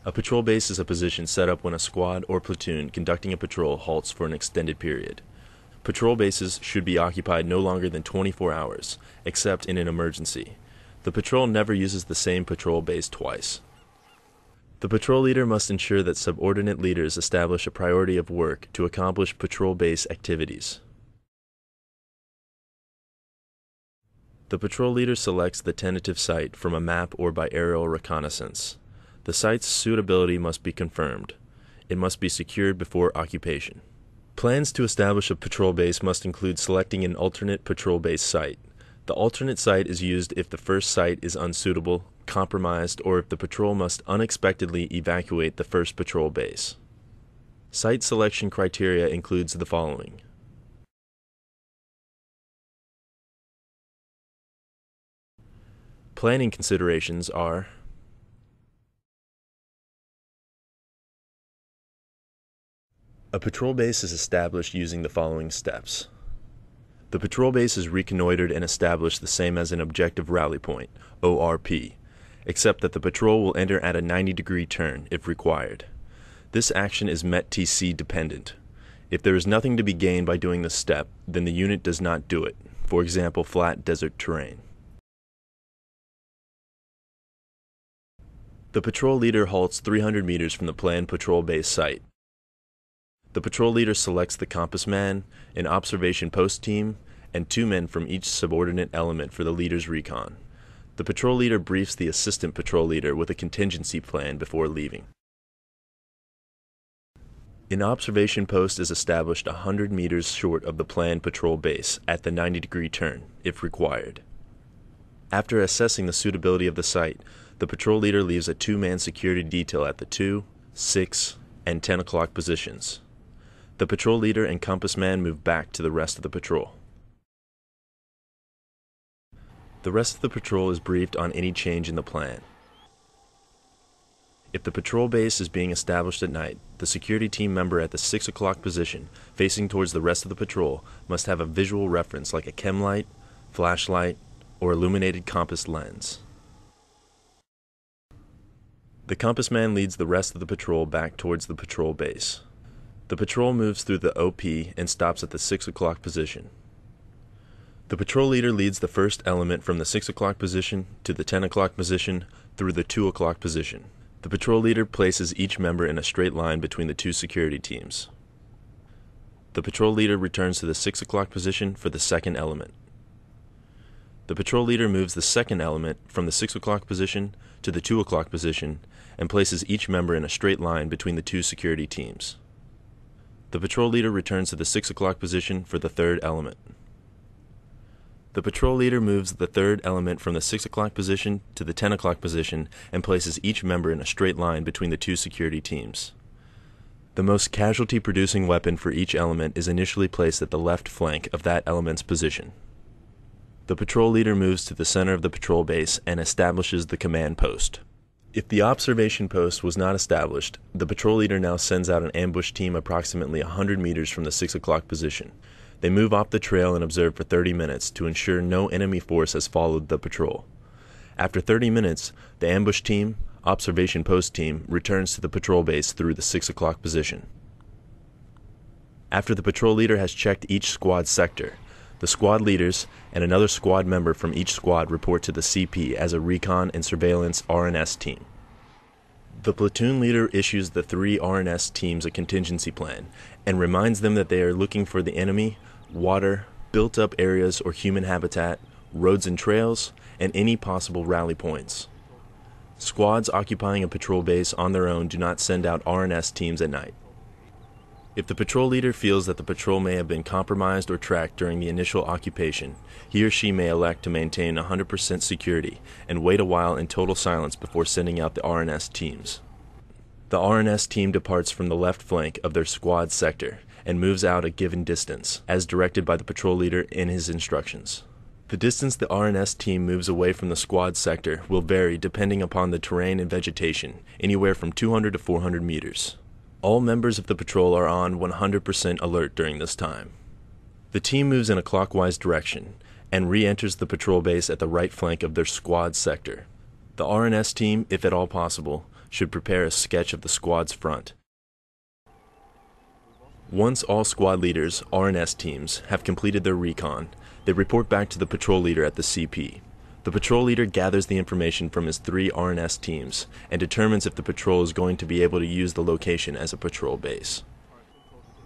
A patrol base is a position set up when a squad or platoon conducting a patrol halts for an extended period. Patrol bases should be occupied no longer than 24 hours, except in an emergency. The patrol never uses the same patrol base twice. The patrol leader must ensure that subordinate leaders establish a priority of work to accomplish patrol base activities. The patrol leader selects the tentative site from a map or by aerial reconnaissance. The site's suitability must be confirmed. It must be secured before occupation. Plans to establish a patrol base must include selecting an alternate patrol base site. The alternate site is used if the first site is unsuitable, compromised, or if the patrol must unexpectedly evacuate the first patrol base. Site selection criteria includes the following. Planning considerations are: a patrol base is established using the following steps. The patrol base is reconnoitered and established the same as an objective rally point, ORP, except that the patrol will enter at a 90-degree turn if required. This action is MET-TC dependent. If there is nothing to be gained by doing this step, then the unit does not do it, for example, flat desert terrain. The patrol leader halts 300 meters from the planned patrol base site. The patrol leader selects the compass man, an observation post team, and 2 men from each subordinate element for the leader's recon. The patrol leader briefs the assistant patrol leader with a contingency plan before leaving. An observation post is established 100 meters short of the planned patrol base at the 90-degree turn, if required. After assessing the suitability of the site, the patrol leader leaves a 2-man security detail at the 2, 6, and 10 o'clock positions. The patrol leader and compass man move back to the rest of the patrol. The rest of the patrol is briefed on any change in the plan. If the patrol base is being established at night, the security team member at the 6 o'clock position, facing towards the rest of the patrol, must have a visual reference like a chem light, flashlight, or illuminated compass lens. The compass man leads the rest of the patrol back towards the patrol base. The patrol moves through the OP and stops at the 6 o'clock position. The patrol leader leads the first element from the 6 o'clock position to the 10 o'clock position through the 2 o'clock position. The patrol leader places each member in a straight line between the 2 security teams. The patrol leader returns to the 6 o'clock position for the second element. The patrol leader moves the second element from the 6 o'clock position to the 2 o'clock position and places each member in a straight line between the 2 security teams. The patrol leader returns to the 6 o'clock position for the third element. The patrol leader moves the third element from the 6 o'clock position to the 10 o'clock position and places each member in a straight line between the 2 security teams. The most casualty-producing weapon for each element is initially placed at the left flank of that element's position. The patrol leader moves to the center of the patrol base and establishes the command post. If the observation post was not established, the patrol leader now sends out an ambush team approximately 100 meters from the 6 o'clock position. They move off the trail and observe for 30 minutes to ensure no enemy force has followed the patrol. After 30 minutes, the ambush team, observation post team, returns to the patrol base through the 6 o'clock position. After the patrol leader has checked each squad sector, the squad leaders and another squad member from each squad report to the CP as a recon and surveillance RNS team. The platoon leader issues the 3 RNS teams a contingency plan and reminds them that they are looking for the enemy, water, built-up areas or human habitat, roads and trails, and any possible rally points. Squads occupying a patrol base on their own do not send out RNS teams at night. If the patrol leader feels that the patrol may have been compromised or tracked during the initial occupation, he or she may elect to maintain 100% security and wait a while in total silence before sending out the RNS teams. The RNS team departs from the left flank of their squad sector and moves out a given distance, as directed by the patrol leader in his instructions. The distance the RNS team moves away from the squad sector will vary depending upon the terrain and vegetation, anywhere from 200 to 400 meters. All members of the patrol are on 100% alert during this time. The team moves in a clockwise direction and re-enters the patrol base at the right flank of their squad sector. The RNS team, if at all possible, should prepare a sketch of the squad's front. Once all squad leaders, R&S teams, have completed their recon, they report back to the patrol leader at the CP. The patrol leader gathers the information from his 3 R&S teams and determines if the patrol is going to be able to use the location as a patrol base.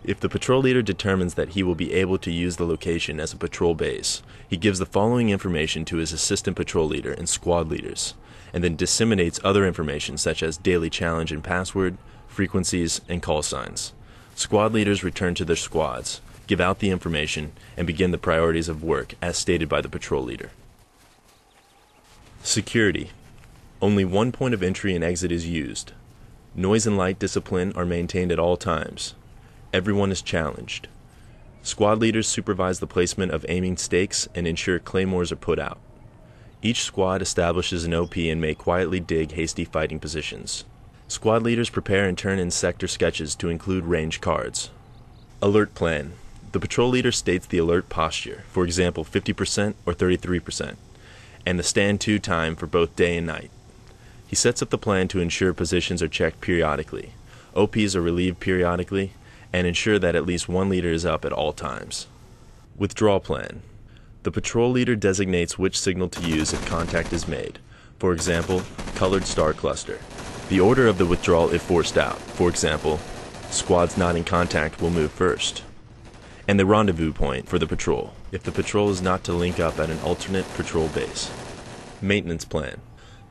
If the patrol leader determines that he will be able to use the location as a patrol base, he gives the following information to his assistant patrol leader and squad leaders, and then disseminates other information such as daily challenge and password, frequencies, and call signs. Squad leaders return to their squads, give out the information, and begin the priorities of work as stated by the patrol leader. Security. Only one point of entry and exit is used. Noise and light discipline are maintained at all times. Everyone is challenged. Squad leaders supervise the placement of aiming stakes and ensure claymores are put out. Each squad establishes an OP and may quietly dig hasty fighting positions. Squad leaders prepare and turn in sector sketches to include range cards. Alert plan. The patrol leader states the alert posture, for example 50% or 33%, and the stand to time for both day and night. He sets up the plan to ensure positions are checked periodically, OPs are relieved periodically, and ensure that at least one leader is up at all times. Withdrawal plan. The patrol leader designates which signal to use if contact is made, for example, colored star cluster. The order of the withdrawal if forced out, for example, squads not in contact will move first. And the rendezvous point for the patrol, if the patrol is not to link up at an alternate patrol base. Maintenance plan.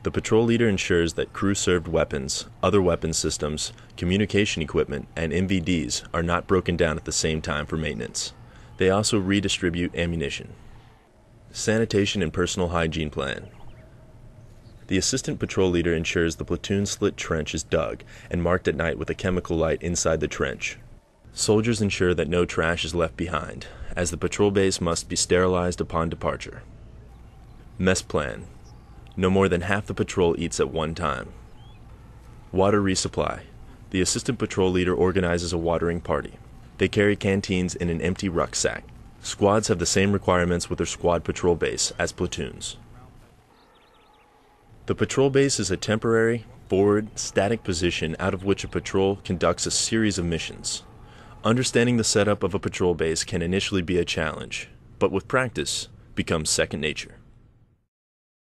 The patrol leader ensures that crew-served weapons, other weapon systems, communication equipment, and MVDs are not broken down at the same time for maintenance. They also redistribute ammunition. Sanitation and personal hygiene plan. The assistant patrol leader ensures the platoon slit trench is dug and marked at night with a chemical light inside the trench. Soldiers ensure that no trash is left behind, as the patrol base must be sterilized upon departure. Mess plan. No more than half the patrol eats at one time. Water resupply. The assistant patrol leader organizes a watering party. They carry canteens in an empty rucksack. Squads have the same requirements with their squad patrol base as platoons. The patrol base is a temporary, forward, static position out of which a patrol conducts a series of missions. Understanding the setup of a patrol base can initially be a challenge, but with practice, becomes second nature.